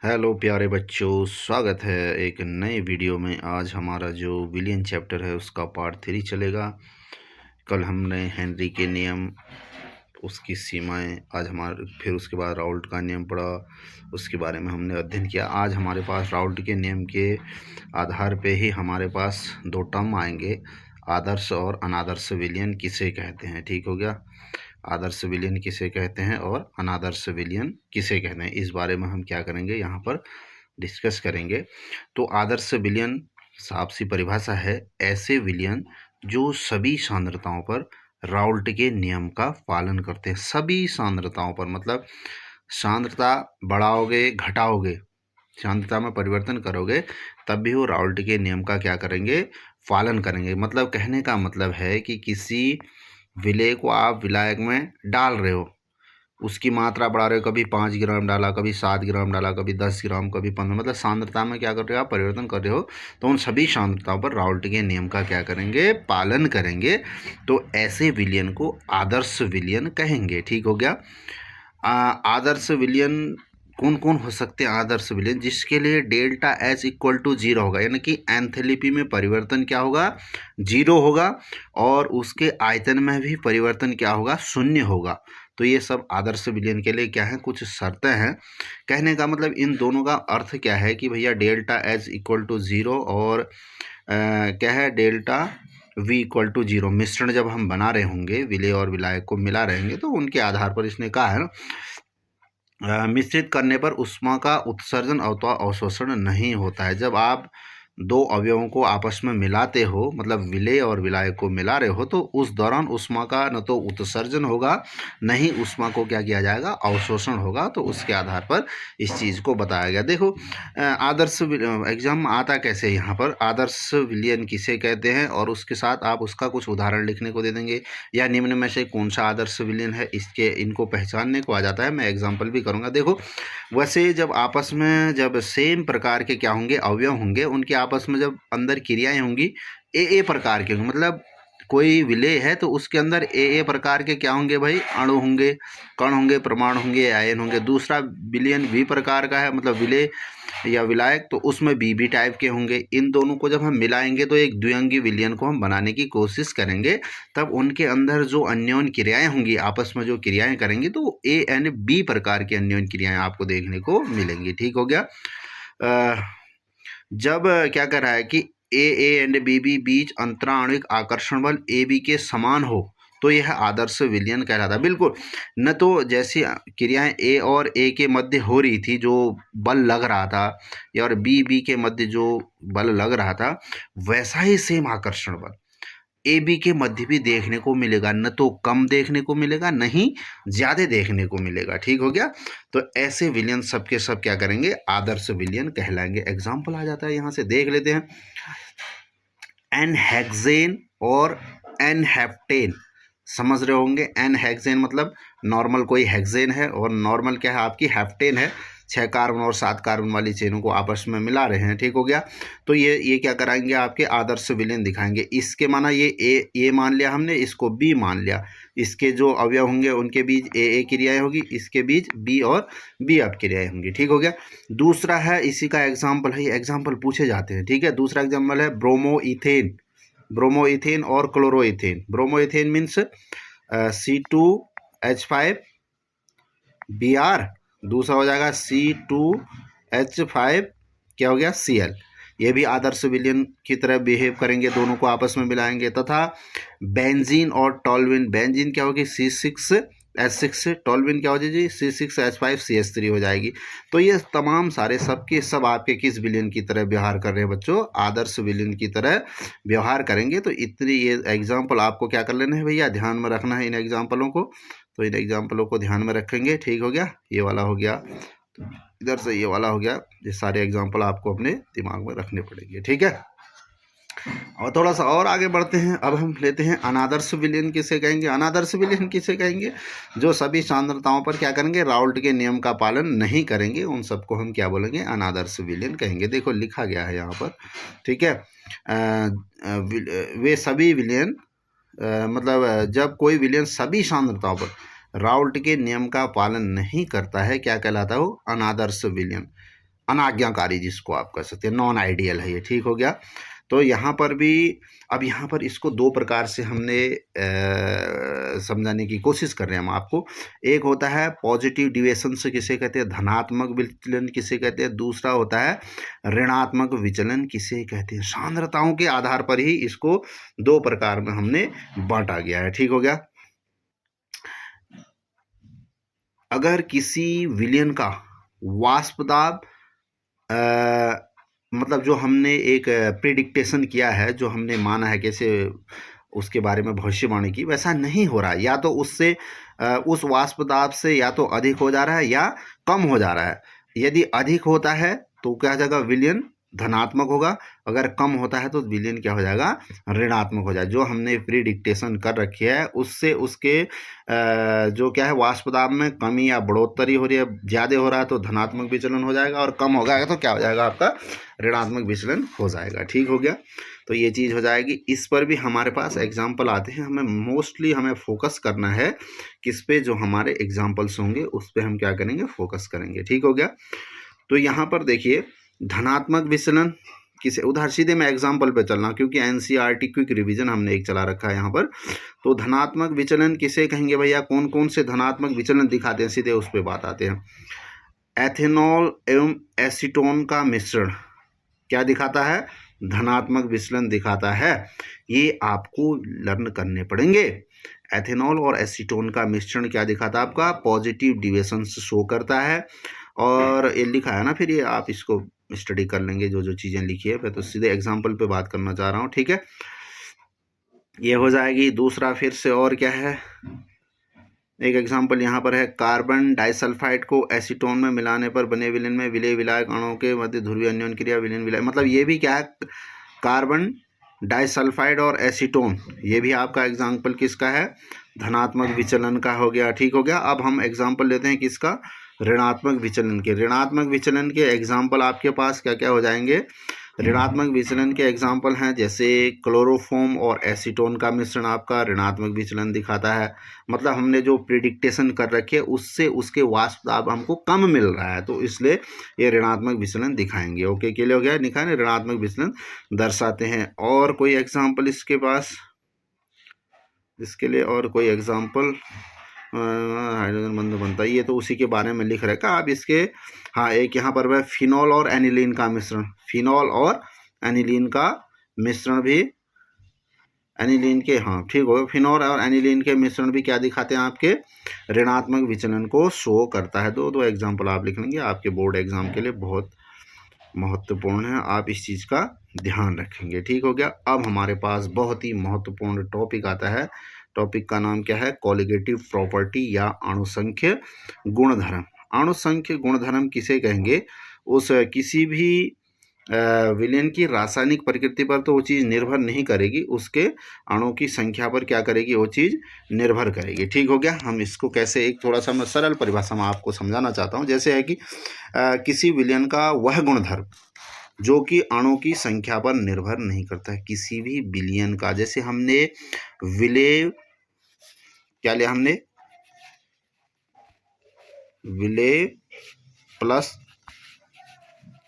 Hello प्यारे बच्चों, स्वागत है एक नए वीडियो में। आज हमारा जो विलियन चैप्टर है उसका पार्ट 3 चलेगा। कल हमने हेनरी के नियम, उसकी सीमाएं, आज हमारे फिर उसके बाद राउल्ट का नियम पढ़ा, उसके बारे में हमने अध्ययन किया। आज हमारे पास राउल्ट के नियम के आधार पे ही हमारे पास दो टर्म आएंगे, आदर्श और अनादर्श विलियन किसे कहते हैं। ठीक हो गया। आदर्श विलियन किसे कहते हैं और अनादर्श विलियन किसे कहते हैं, इस बारे में हम क्या करेंगे, यहाँ पर डिस्कस करेंगे। तो आदर्श विलियन साफ सी परिभाषा है, ऐसे विलियन जो सभी सांद्रताओं पर राउल्ट के नियम का पालन करते हैं। सभी सांद्रताओं पर मतलब सांद्रता बढ़ाओगे घटाओगे, सांद्रता में परिवर्तन करोगे, तब भी वो राउल्ट के नियम का क्या करेंगे, पालन करेंगे। मतलब कहने का मतलब है कि किसी विलेय को आप विलायक में डाल रहे हो, उसकी मात्रा बढ़ा रहे हो, कभी 5 ग्राम डाला, कभी 7 ग्राम डाला, कभी 10 ग्राम, कभी 15, मतलब सांद्रता में क्या कर रहे हो आप, परिवर्तन कर रहे हो। तो उन सभी सांद्रताओं पर राउल्ट के नियम का क्या करेंगे, पालन करेंगे। तो ऐसे विलियन को आदर्श विलियन कहेंगे। ठीक हो गया। आदर्श विलियन कौन कौन हो सकते हैं? आदर्श विलियन जिसके लिए डेल्टा एच इक्वल टू 0 होगा, यानी कि एंथैल्पी में परिवर्तन क्या होगा, 0 होगा, और उसके आयतन में भी परिवर्तन क्या होगा, 0 होगा। तो ये सब आदर्श विलियन के लिए क्या है, कुछ शर्तें हैं। कहने का मतलब इन दोनों का अर्थ क्या है कि भैया डेल्टा एच इक्वल टू 0 और क्या है, डेल्टा v इक्वल टू 0 मिश्रण जब हम बना रहे होंगे, विलेय और विलायक को मिला रहे होंगे, तो उनके आधार पर इसने कहा है मिश्रित करने पर ऊष्मा का उत्सर्जन अथवा अवशोषण नहीं होता है। जब आप दो अवयवों को आपस में मिलाते हो, मतलब विलेय और विलायक को मिला रहे हो, तो उस दौरान ऊष्मा का न तो उत्सर्जन होगा, न ही ऊष्मा को क्या किया जाएगा, अवशोषण होगा। तो उसके आधार पर इस चीज़ को बताया गया। देखो आदर्श एग्जाम आता कैसे, यहाँ पर आदर्श विलियन किसे कहते हैं और उसके साथ आप उसका कुछ उदाहरण लिखने को दे देंगे, या निम्न में से कौन सा आदर्श विलियन है, इसके इनको पहचानने को आ जाता है। मैं एग्जाम्पल भी करूँगा। देखो वैसे जब आपस में जब सेम प्रकार के क्या होंगे, अवयव होंगे, उनके आपस में जब अंदर क्रियाएं होंगी ए प्रकार के होंगे, मतलब कोई विलेय है तो उसके अंदर ए प्रकार के क्या होंगे भाई, अणु होंगे, कण होंगे, परमाणु होंगे, आयन होंगे। दूसरा विलियन बी प्रकार का है, मतलब विलेय या विलायक, तो उसमें बी टाइप के होंगे। इन दोनों को जब हम मिलाएंगे तो एक द्विअंगी विलियन को हम बनाने की कोशिश करेंगे। तब उनके अंदर जो अन्योन्य क्रियाएं होंगी, आपस में जो क्रियाएं करेंगी, तो ए एंड बी प्रकार की अन्योन्य क्रियाएं आपको देखने को मिलेंगी। ठीक हो गया। जब क्या कर रहा है कि ए एंड बी बीच अंतराणुविक आकर्षण बल ए बी के समान हो, तो यह आदर्श विलियन कहलाता है। बिल्कुल न तो जैसी क्रियाएं ए और ए के मध्य हो रही थी, जो बल लग रहा था, या और बी के मध्य जो बल लग रहा था, वैसा ही सेम आकर्षण बल ए बी के मध्य भी देखने को मिलेगा। न तो कम देखने को मिलेगा, न ही ज़्यादा देखने को मिलेगा। ठीक हो गया। तो ऐसे विलियन सब के सब क्या करेंगे, आदर्श विलियन कहलाएंगे। एग्जाम्पल आ जाता है, यहाँ से देख लेते हैं। एनहेक्सेन और एनहेप्टेन, समझ रहे होंगे। एनहेक्सेन मतलब नॉर्मल कोई हेक्सेन है, और नॉर्मल क्या है आपकी, हेप्टेन है। 6 कार्बन और 7 कार्बन वाली चेनों को आपस में मिला रहे हैं। ठीक हो गया। तो ये क्या कराएंगे, आपके आदर्श विलियन दिखाएंगे। इसके माना ये मान लिया हमने, इसको बी मान लिया। इसके जो अवयव होंगे उनके बीच ए क्रियाएं होगी, इसके बीच बी और बी अब क्रियाएं होंगी। ठीक हो गया। दूसरा है, इसी का एग्जाम्पल है, ये एग्जाम्पल पूछे जाते हैं। ठीक है। दूसरा एग्जाम्पल है ब्रोमोइथेन, ब्रोमोइथेन और chloroethane. Bromoethane means C2H5 Br, दूसरा हो जाएगा C2H5 क्या हो गया, Cl। ये भी आदर्श विलियन की तरह बिहेव करेंगे, दोनों को आपस में मिलाएंगे। तथा बेंजीन और टॉल्विन, बेंजीन क्या होगी, C6H6, टॉल्विन क्या हो जाएगी, C6H5CH3 हो जाएगी। तो ये तमाम सारे सबके सब आपके किस विलियन की तरह व्यवहार कर रहे हैं बच्चों, आदर्श विलियन की तरह व्यवहार करेंगे। तो इतनी ये एग्जाम्पल आपको क्या कर लेना है भैया, ध्यान में रखना है इन एग्जाम्पलों को। तो इन एग्जाम्पलों को ध्यान में रखेंगे। ठीक हो गया। ये वाला हो गया, तो इधर से ये वाला हो गया। ये सारे एग्जाम्पल आपको अपने दिमाग में रखने पड़ेंगे। ठीक है। और थोड़ा सा और आगे बढ़ते हैं। अब हम लेते हैं अनादर्श विलियन किसे कहेंगे। अनादर्श विलियन किसे कहेंगे, जो सभी सांद्रताओं पर क्या करेंगे, राउल्ट के नियम का पालन नहीं करेंगे, उन सबको हम क्या बोलेंगे, अनादर्श विलियन कहेंगे। देखो लिखा गया है यहाँ पर। ठीक है। वे सभी विलियन मतलब जब कोई विलियन सभी सांद्रताओं पर राउल्ट के नियम का पालन नहीं करता है, क्या कहलाता है वो, अनादर्श विलियन। अनाज्ञाकारी जिसको आप कह सकते हैं, नॉन आइडियल है ये, ठीक हो गया। तो यहाँ पर भी अब यहाँ पर इसको दो प्रकार से हमने समझाने की कोशिश कर रहे हैं हम आपको। एक होता है पॉजिटिव डिविएशन से किसे कहते हैं, धनात्मक विचलन किसे कहते हैं, दूसरा होता है ऋणात्मक विचलन किसे कहते हैं। सांद्रताओं के आधार पर ही इसको दो प्रकार में हमने बांटा गया है, ठीक हो गया। अगर किसी विलयन का वाष्प दाब मतलब जो हमने एक प्रिडिक्टेशन किया है, जो हमने माना है कैसे उसके बारे में भविष्यवाणी की, वैसा नहीं हो रहा है, या तो उससे उस वाष्प दाब से या तो अधिक हो जा रहा है या कम हो जा रहा है। यदि अधिक होता है तो क्या हो जाएगा, विलयन धनात्मक होगा। अगर कम होता है तो विलयन क्या हो जाएगा, ऋणात्मक हो जाएगा। जो हमने प्रिडिक्टेशन कर रखी है उससे उसके जो क्या है वाष्प दाब में कमी या बढ़ोतरी हो रही है, ज़्यादा हो रहा है तो धनात्मक विचलन हो जाएगा, और कम हो जाएगा तो क्या हो जाएगा, आपका ऋणात्मक विचलन हो जाएगा, ठीक हो गया। तो ये चीज़ हो जाएगी। इस पर भी हमारे पास एग्जाम्पल आते हैं। हमें मोस्टली हमें फोकस करना है किस पे, जो हमारे एग्जाम्पल्स होंगे उस पर हम क्या करेंगे, फोकस करेंगे, ठीक हो गया। तो यहाँ पर देखिए धनात्मक विचलन किसे, उधर सीधे मैं एग्जाम्पल पे चलना, क्योंकि एनसीईआरटी क्विक रिवीजन हमने एक चला रखा है यहाँ पर। तो धनात्मक विचलन किसे कहेंगे भैया, कौन कौन से धनात्मक विचलन दिखाते हैं, सीधे उस पर बात आते हैं। एथेनॉल एवं एसीटोन का मिश्रण क्या दिखाता है, धनात्मक विचलन दिखाता है। ये आपको लर्न करने पड़ेंगे। एथेनॉल और एसीटोन का मिश्रण क्या दिखाता है, आपका पॉजिटिव डिविएशन शो करता है। और ये लिखा है ना, फिर ये आप इसको स्टडी कर लेंगे जो जो चीज़ें लिखी है। मैं तो सीधे एग्जाम्पल पे बात करना चाह रहा हूँ, ठीक है। ये हो जाएगी। दूसरा फिर से और क्या है, एक एग्जाम्पल यहाँ पर है, कार्बन डाइसल्फाइड को एसीटोन में मिलाने पर बने विलयन में विलेय विलायक अणुओं के मध्य ध्रुवीय अन्योन क्रिया विलयन विलायक, मतलब ये भी क्या है, कार्बन डाइसल्फाइड और एसीटोन, ये भी आपका एग्जाम्पल किसका है, धनात्मक विचलन का हो गया, ठीक हो गया। अब हम एग्जाम्पल लेते हैं किसका, ऋणात्मक विचलन के। ऋणात्मक विचलन के एग्जाम्पल आपके पास क्या क्या हो जाएंगे, ऋणात्मक विचलन के एग्जाम्पल हैं जैसे क्लोरोफॉर्म और एसीटोन का मिश्रण आपका ऋणात्मक विचलन दिखाता है। मतलब हमने जो प्रिडिक्टेशन कर रखी है उससे उसके वाष्प दाब हमको कम मिल रहा है, तो इसलिए ये ऋणात्मक विचलन दिखाएंगे। ओके, के लिए हो गया, लिखा है ऋणात्मक विचलन दर्शाते हैं। और कोई एग्जाम्पल इसके पास, इसके लिए और कोई एग्जाम्पल, हाइड्रोजन बंधु बनता है, ये तो उसी के बारे में लिख रखा। आप इसके, हाँ एक यहाँ पर है फिनॉल और एनिलीन का मिश्रण, फिनॉल और एनिलीन का मिश्रण भी, एनिलीन के, हाँ ठीक होगा, फिनॉल और एनिलीन के मिश्रण भी क्या दिखाते हैं, आपके ऋणात्मक विचलन को शो करता है। दो एग्जाम्पल आप लिख लेंगे, आपके बोर्ड एग्जाम के लिए बहुत महत्वपूर्ण है, आप इस चीज़ का ध्यान रखेंगे, ठीक हो गया। अब हमारे पास बहुत ही महत्वपूर्ण टॉपिक आता है। टॉपिक का नाम क्या है, कॉलिगेटिव प्रॉपर्टी या अणुसंख्य गुणधर्म। अणुसंख्य गुणधर्म किसे कहेंगे, उस किसी भी विलयन की रासायनिक प्रकृति पर तो वो चीज़ निर्भर नहीं करेगी, उसके अणु की संख्या पर क्या करेगी, वो चीज़ निर्भर करेगी, ठीक हो गया। हम इसको कैसे, एक थोड़ा सा मैं सरल परिभाषा में आपको समझाना चाहता हूँ। जैसे है कि किसी विलयन का वह गुणधर्म जो कि अणु की संख्या पर निर्भर नहीं करता है, किसी भी विलयन का, जैसे हमने विलेय क्या लिया, हमने विलेय प्लस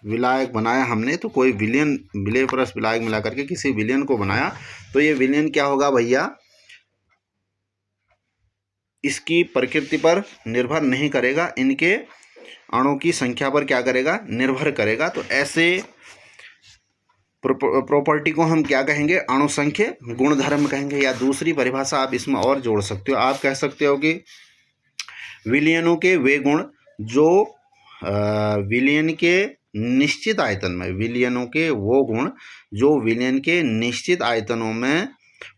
विलायक बनाया हमने, तो कोई विलयन विलेय प्लस विलायक मिला करके किसी विलयन को बनाया, तो ये विलयन क्या होगा भैया, इसकी प्रकृति पर निर्भर नहीं करेगा, इनके अणु की संख्या पर क्या करेगा, निर्भर करेगा। तो ऐसे प्रॉपर्टी को हम क्या कहेंगे, अणुसंख्य गुणधर्म कहेंगे। या दूसरी परिभाषा आप इसमें और जोड़ सकते हो, आप कह सकते हो कि विलयनों के वे गुण जो विलयन के निश्चित आयतन में, विलयनों के वो गुण जो विलयन के निश्चित आयतनों में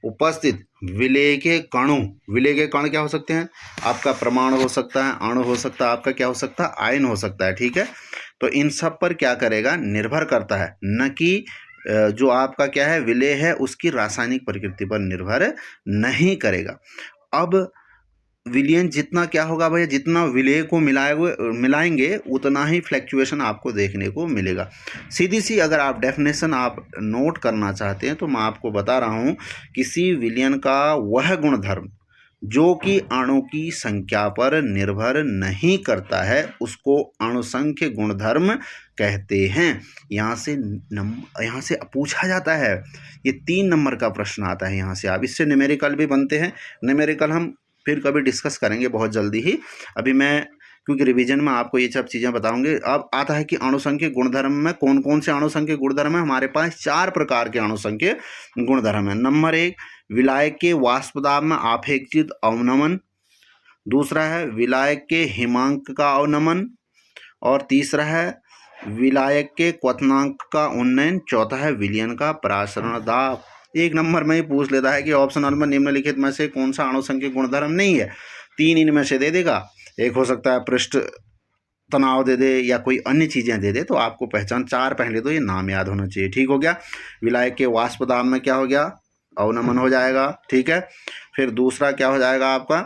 उपस्थित विलेय के कणों, विलेय के कण क्या हो सकते हैं, आपका परमाणु हो सकता है, अणु हो सकता है, आपका क्या हो सकता है, आयन हो सकता है, ठीक है। तो इन सब पर क्या करेगा, निर्भर करता है, न कि जो आपका क्या है विलेय है उसकी रासायनिक प्रकृति पर निर्भर नहीं करेगा। अब विलयन जितना क्या होगा भैया, जितना विलेय को मिलाएंगे उतना ही फ्लैक्चुएशन आपको देखने को मिलेगा। सीधी सी अगर आप डेफिनेशन आप नोट करना चाहते हैं तो मैं आपको बता रहा हूँ, किसी विलयन का वह गुणधर्म जो कि अणु की संख्या पर निर्भर नहीं करता है उसको अणुसंख्य गुणधर्म कहते हैं। यहाँ से पूछा जाता है, ये 3 नंबर का प्रश्न आता है यहाँ से। आप इससे न्यूमेरिकल भी बनते हैं, न्यूमेरिकल हम फिर कभी डिस्कस करेंगे बहुत जल्दी ही। अभी मैं क्योंकि रिवीजन में आपको ये सब चीज़ें बताऊंगे। अब आता है कि अणुसंख्य गुणधर्म में कौन कौन से अणुसंख्य गुणधर्म है। हमारे पास 4 प्रकार के अणुसंख्य गुणधर्म है। नंबर 1, विलायक के वाष्प दाब में आपेक्षित अवनमन। दूसरा है विलायक के हिमांक का अवनमन। और तीसरा है विलायक के क्वथनांक का उन्नयन। चौथा है विलयन का परासरण दाब। 1 नंबर में ही पूछ लेता है कि ऑप्शनल में निम्नलिखित में से कौन सा अणुसंख्य गुणधर्म नहीं है। 3 इनमें से दे देगा। एक हो सकता है पृष्ठ तनाव दे दे या कोई अन्य चीज़ें दे दे, तो आपको पहचान 4 पहले तो ये नाम याद होना चाहिए। ठीक हो गया। विलायक के वाष्प दाब में क्या हो गया, अवनमन हो जाएगा। ठीक है। फिर दूसरा क्या हो जाएगा आपका,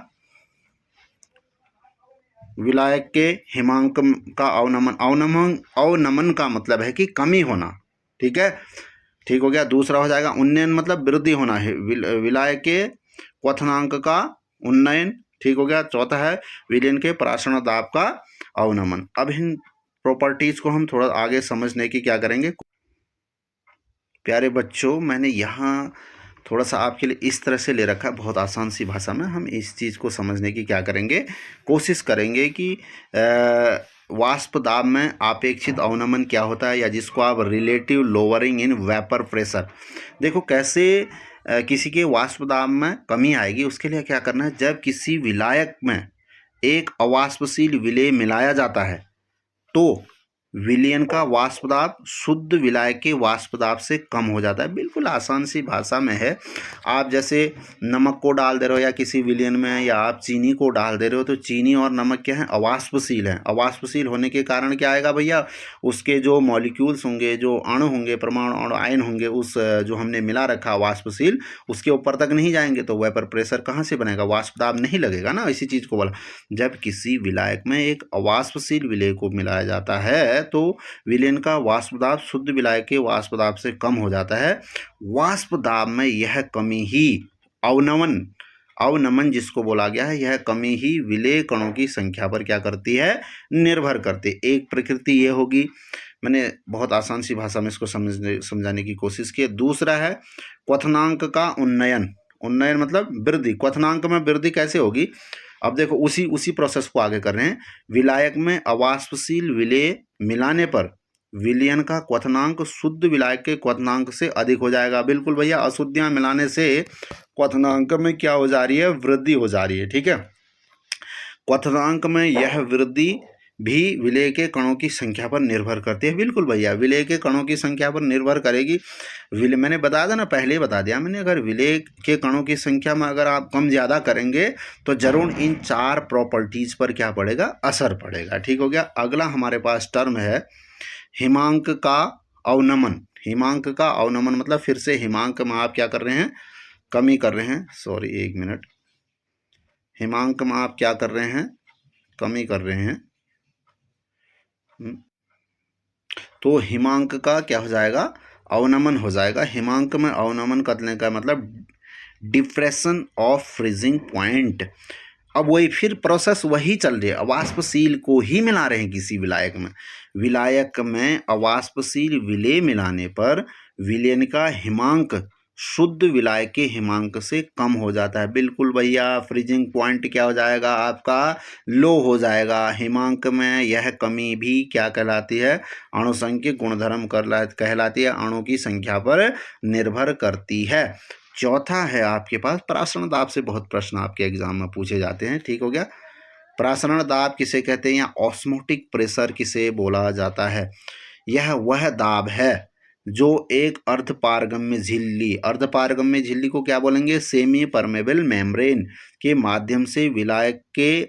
विलायक के हिमांक का अवनमन। अवनमन का मतलब है कि कमी होना। ठीक है, ठीक हो गया। दूसरा हो जाएगा उन्नयन, मतलब वृद्धि होना है। विलायक के क्वथनांक का उन्नयन। ठीक हो गया। चौथा है विलयन के परासरण दाब का अवनमन। अब इन प्रॉपर्टीज को हम थोड़ा आगे समझने की क्या करेंगे। प्यारे बच्चों, मैंने यहाँ थोड़ा सा आपके लिए इस तरह से ले रखा है, बहुत आसान सी भाषा में। हम इस चीज़ को समझने की क्या करेंगे, कोशिश करेंगे कि वाष्प दाब में आपेक्षित अवनमन क्या होता है, या जिसको आप relative lowering in vapour pressure. देखो कैसे किसी के वाष्प दाब में कमी आएगी। उसके लिए क्या करना है, जब किसी विलायक में एक अवाष्पशील विलेय मिलाया जाता है तो विलयन का वाष्प दाब शुद्ध विलायक के वाष्प दाब से कम हो जाता है। बिल्कुल आसान सी भाषा में है। आप जैसे नमक को डाल दे रहे हो या किसी विलयन में, या आप चीनी को डाल दे रहे हो, तो चीनी और नमक क्या है, अवाष्पशील है। अवाष्पशील होने के कारण क्या आएगा भैया, उसके जो मॉलिक्यूल्स होंगे, जो अणु होंगे, परमाणु और आयन होंगे, उस जो हमने मिला रखा वाष्पशील, उसके ऊपर तक नहीं जाएंगे, तो वेपर प्रेशर कहाँ से बनेगा, वाष्प दाब नहीं लगेगा ना। इसी चीज़ को बोला, जब किसी विलायक में एक अवाष्पशील विलेय को मिलाया जाता है तो विलयन का वाष्प दाब शुद्ध विलायक के वाष्प दाब से कम हो जाता है। वाष्प दाब में यह कमी ही अवनमन जिसको बोला गया है, यह कमी ही विलेय कणों की संख्या पर क्या करती है, निर्भर करती है। एक प्रकृति ये होगी। मैंने बहुत आसान सी भाषा में इसको समझाने की कोशिश की। दूसरा है क्वथनांक का उन्नयन मतलब वृद्धि। क्वथनांक में वृद्धि कैसे होगी, अब देखो उसी प्रोसेस को आगे कर रहे हैं। विलायक में अवाष्पशील विलेय मिलाने पर विलयन का क्वथनांक शुद्ध विलायक के क्वथनांक से अधिक हो जाएगा। बिल्कुल भैया, अशुद्धियां मिलाने से क्वथनांक में क्या हो जा रही है, वृद्धि हो जा रही है। ठीक है। क्वथनांक में यह वृद्धि भी विलेय के कणों की संख्या पर निर्भर करती है। बिल्कुल भैया, विलेय के कणों की संख्या पर निर्भर करेगी। मैंने बताया था ना, पहले ही बता दिया मैंने, अगर विलेय के कणों की संख्या में अगर आप कम ज़्यादा करेंगे तो जरूर इन 4 प्रॉपर्टीज़ पर क्या पड़ेगा, असर पड़ेगा। ठीक हो गया। अगला हमारे पास टर्म है हिमांक का अवनमन। हिमांक का अवनमन मतलब फिर से हिमांक में आप क्या कर रहे हैं, कमी कर रहे हैं। Sorry, 1 minute. हिमांक में आप क्या कर रहे हैं, कमी कर रहे हैं। तो हिमांक का क्या हो जाएगा, अवनमन हो जाएगा। हिमांक में अवनमन करने का मतलब डिप्रेशन ऑफ फ्रीजिंग पॉइंट। अब वही फिर प्रोसेस वही चल रही है, अवाष्पशील को ही मिला रहे हैं किसी विलायक में। विलायक में अवाष्पशील विलेय मिलाने पर विलयन का हिमांक शुद्ध विलायक के हिमांक से कम हो जाता है। बिल्कुल भैया, फ्रीजिंग पॉइंट क्या हो जाएगा आपका, लो हो जाएगा। हिमांक में यह कमी भी क्या कहलाती है, अणुसंख्यिक गुणधर्म कहलाती है, अणु की संख्या पर निर्भर करती है। चौथा है आपके पास परासरण दाब से बहुत प्रश्न आपके एग्जाम में पूछे जाते हैं। ठीक हो गया। परासरण दाब किसे कहते हैं, या ऑस्मोटिक प्रेशर किसे बोला जाता है। यह वह दाब है जो एक अर्धपारगम्य झिल्ली को क्या बोलेंगे, सेमी परमेबल मेम्ब्रेन के माध्यम से विलायक के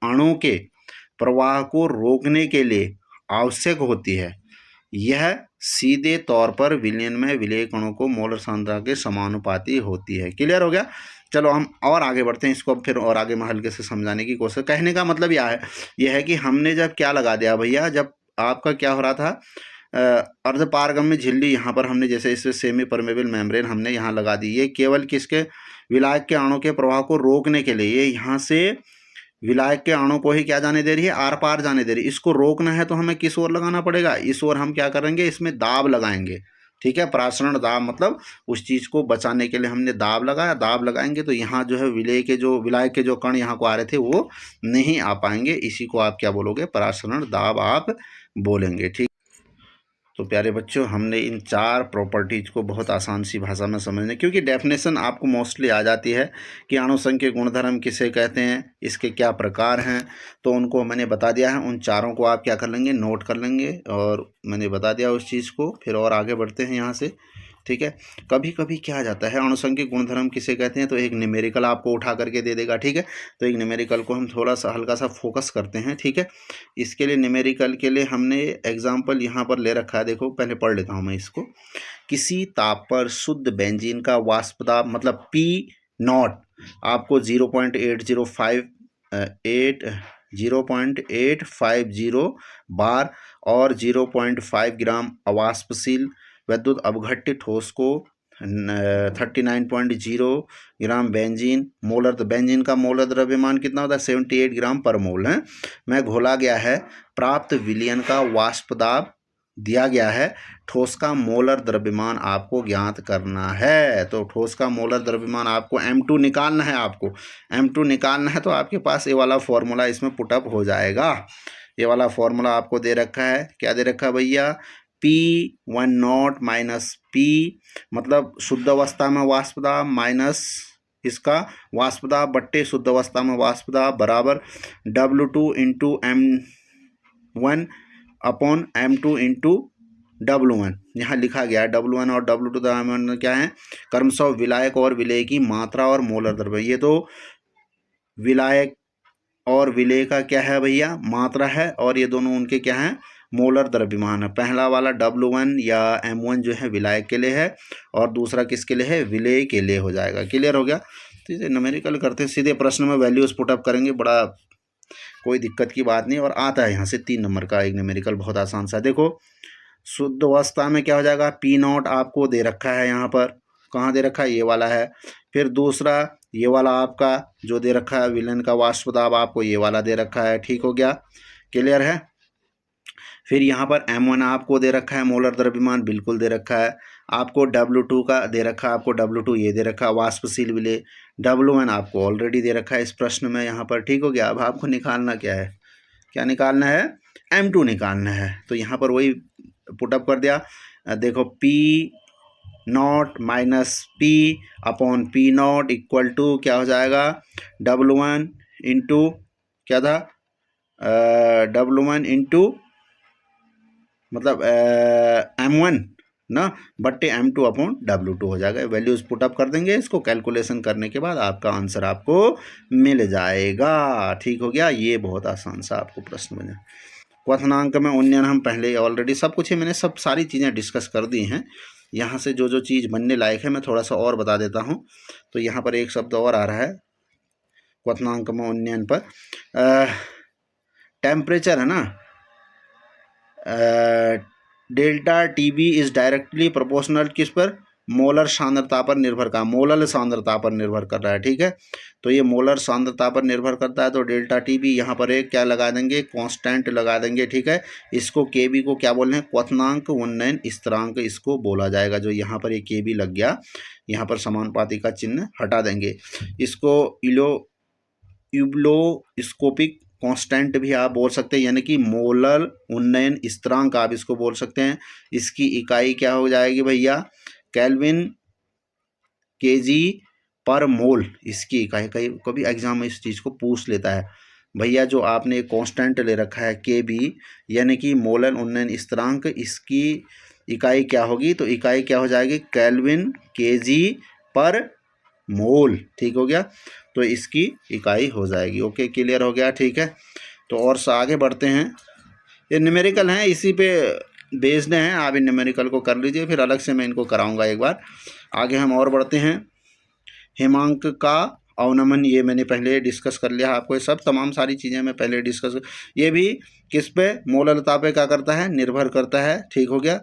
अणु के प्रवाह को रोकने के लिए आवश्यक होती है। यह सीधे तौर पर विलयन में विलेय कणों को मोलर सांद्रता के समानुपाती होती है। क्लियर हो गया। चलो हम और आगे बढ़ते हैं, इसको फिर और आगे मैं हल्के से समझाने की कोशिश। कहने का मतलब यह है कि हमने जब क्या लगा दिया भैया, जब आपका क्या हो रहा था, अर्धपारगम्य झिल्ली यहाँ पर हमने जैसे इससे सेमी परमेबल मेम्ब्रेन हमने यहाँ लगा दी। ये केवल किसके विलायक के अणु के प्रवाह को रोकने के लिए, ये यहाँ से विलायक के अणु को ही क्या जाने दे रही है, आर पार जाने दे रही है। इसको रोकना है तो हमें किस ओर लगाना पड़ेगा, इस ओर हम क्या करेंगे, इसमें दाब लगाएंगे। ठीक है, प्रासरण दाब मतलब उस चीज़ को बचाने के लिए हमने दाब लगाया। दाब लगाएंगे तो यहाँ जो है विलायक के जो कण यहाँ को आ रहे थे वो नहीं आ पाएंगे। इसी को आप क्या बोलोगे, प्रासरण दाब आप बोलेंगे। ठीक, तो प्यारे बच्चों, हमने इन 4 प्रॉपर्टीज को बहुत आसान सी भाषा में समझने, क्योंकि डेफिनेशन आपको मोस्टली आ जाती है कि अणुसंघ के गुणधर्म किसे कहते हैं, इसके क्या प्रकार हैं, तो उनको मैंने बता दिया है। उन चारों को आप क्या कर लेंगे, नोट कर लेंगे, और मैंने बता दिया उस चीज़ को। फिर और आगे बढ़ते हैं यहाँ से। ठीक है, कभी कभी क्या आ जाता है, अणुसंघ के गुणधर्म किसे कहते हैं, तो एक न्यूमेरिकल आपको उठा करके दे देगा। ठीक है, तो एक न्यूमेरिकल को हम थोड़ा सा हल्का सा फोकस करते हैं। ठीक है, इसके लिए न्यूमेरिकल के लिए हमने एग्जाम्पल यहाँ पर ले रखा है। देखो, पहले पढ़ लेता हूँ मैं इसको। किसी ताप पर शुद्ध बेंजीन का वाष्प दाब मतलब P0 आपको 0.850 बार और 0.5 ग्राम अवाष्पशील वैद्युत अपघट्य ठोस को 39.0 ग्राम बेंजीन मोलर, बेंजीन का मोलर द्रव्यमान कितना होता है, 78 ग्राम पर मोल है, में घोला गया है। प्राप्त विलयन का वाष्प दाब दिया गया है। ठोस का मोलर द्रव्यमान आपको ज्ञात करना है। तो ठोस का मोलर द्रव्यमान आपको M2 निकालना है। आपको M2 निकालना है तो आपके पास ये वाला फॉर्मूला इसमें पुटअप हो जाएगा। ये वाला फॉर्मूला आपको दे रखा है। क्या दे रखा है भैया, P10 माइनस P मतलब शुद्ध अवस्था में वाष्प दाब माइनस इसका वाष्प दाब बट्टे शुद्ध अवस्था में वाष्प दाब बराबर W2 into M1 upon M2 into W1। यहाँ लिखा गया है W1 और W2 क्या है, क्रमशः विलायक और विलेय की मात्रा और मोलर द्रव्य। ये तो विलायक और विलेय का क्या है भैया, मात्रा है, और ये दोनों उनके क्या हैं, मोलर द्रव्यमान है। पहला वाला W1 या M1 जो है विलायक के लिए है, और दूसरा किसके लिए है, विलेय के लिए हो जाएगा। क्लियर हो गया। तो इसे न्यूमेरिकल करते हैं, सीधे प्रश्न में वैल्यूज पुटअप करेंगे, बड़ा कोई दिक्कत की बात नहीं। और आता है यहाँ से 3 नंबर का एक न्यूमेरिकल, बहुत आसान सा। देखो, शुद्ध अवस्था में क्या हो जाएगा, P0 आपको दे रखा है, यहाँ पर कहाँ दे रखा है, ये वाला है। फिर दूसरा ये वाला आपका जो दे रखा है विलयन का वाष्प दाब आपको ये वाला दे रखा है। ठीक हो गया, क्लियर है। फिर यहाँ पर M1 आपको दे रखा है, मोलर द्रव्यमान बिल्कुल दे रखा है। आपको W2 का दे रखा है, आपको W2 ये दे रखा है वाष्पशील विलेय। W1 आपको ऑलरेडी दे रखा है इस प्रश्न में यहाँ पर। ठीक हो गया। अब आपको निकालना क्या है, क्या निकालना है, M2 निकालना है। तो यहाँ पर वही पुटअप कर दिया। देखो, P0 minus P upon P0 equal to क्या हो जाएगा, W1 इंटू क्या था, W1 इंटू मतलब M1 ना बट्टे M2 अपॉन W2 हो जाएगा। वैल्यूज पुटअप कर देंगे, इसको कैलकुलेशन करने के बाद आपका आंसर आपको मिल जाएगा। ठीक हो गया। ये बहुत आसान सा आपको प्रश्न बना। क्वथनांक में उन्नयन हम पहले ऑलरेडी सब कुछ है, मैंने सब सारी चीज़ें डिस्कस कर दी हैं। यहाँ से जो जो चीज़ बनने लायक है मैं थोड़ा सा और बता देता हूँ। तो यहाँ पर एक शब्द और आ रहा है क्वथनांक में उन्नयन पर, टेम्परेचर है ना, delta TB is directly proportional किस पर, मोलर सांद्रता पर निर्भर का, मोलर सांद्रता पर निर्भर कर रहा है। ठीक है, तो ये मोलर सांद्रता पर निर्भर करता है। तो डेल्टा TB यहाँ पर एक क्या लगा देंगे, कांस्टेंट लगा देंगे। ठीक है, इसको KB को क्या बोल रहे हैं, क्वथनांक उन्नयन स्थिरांक इसको बोला जाएगा। जो यहाँ पर एक KB लग गया, यहाँ पर समानुपाती का चिन्ह हटा देंगे। इसको यूब्लोस्कोपिक कांस्टेंट भी आप बोल सकते हैं, यानी कि मोलर उन्नयन स्थिरांक आप इसको बोल सकते हैं। इसकी इकाई क्या हो जाएगी भैया, केल्विन kg पर मोल इसकी इकाई। कभी एग्जाम में इस चीज़ को पूछ लेता है भैया, जो आपने कांस्टेंट ले रखा है KB यानी कि मोलर उन्नयन स्थिरांक, इसकी इकाई क्या होगी, तो इकाई क्या हो जाएगी, केल्विन kg पर मोल। ठीक हो गया, तो इसकी इकाई हो जाएगी। ओके, क्लियर हो गया। ठीक है, तो और आगे बढ़ते हैं। ये न्यूमेरिकल हैं, इसी पे बेस्ड हैं, आप इन न्यूमेरिकल को कर लीजिए, फिर अलग से मैं इनको कराऊंगा एक बार। आगे हम और बढ़ते हैं। हिमांक का अवनमन ये मैंने पहले डिस्कस कर लिया आपको, ये सब तमाम सारी चीज़ें मैं पहले डिस्कस, ये भी किस पे, मोललता पे क्या करता है, निर्भर करता है। ठीक हो गया।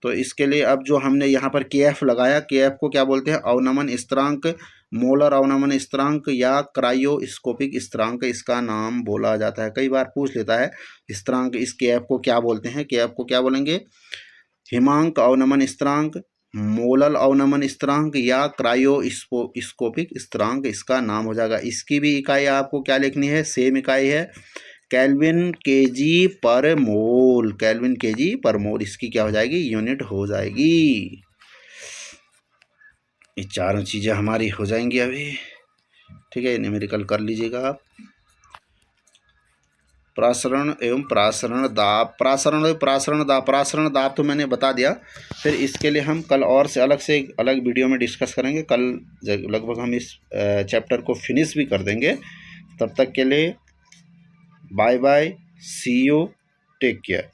तो इसके लिए अब जो हमने यहाँ पर KF लगाया, KF को क्या बोलते हैं, अवनमन स्थिरांक, मोलर अवनमन स्थिरांक या क्रायोस्कोपिक स्थिरांक इसका नाम बोला जाता है। कई बार पूछ लेता है स्थिरांक, इस KF को क्या बोलते हैं, KF को क्या बोलेंगे, हिमांक अवनमन स्थिरांक, मोलल अवनमन स्थिरांक या क्रायोस्कोपिक स्थिरांक इसका नाम हो जाएगा। इसकी भी इकाई आपको क्या लिखनी है, सेम इकाई है, केल्विन केजी पर मोल, केल्विन केजी पर मोल इसकी क्या हो जाएगी, यूनिट हो जाएगी। ये चारों चीज़ें हमारी हो जाएंगी अभी। ठीक है, न्यूमेरिकल कर लीजिएगा आप। प्रासरण एवं प्रासरण दाब, प्रासरण दाब तो मैंने बता दिया। फिर इसके लिए हम कल और से अलग वीडियो में डिस्कस करेंगे। कल लगभग हम इस चैप्टर को फिनिश भी कर देंगे। तब तक के लिए bye bye, see you, take care.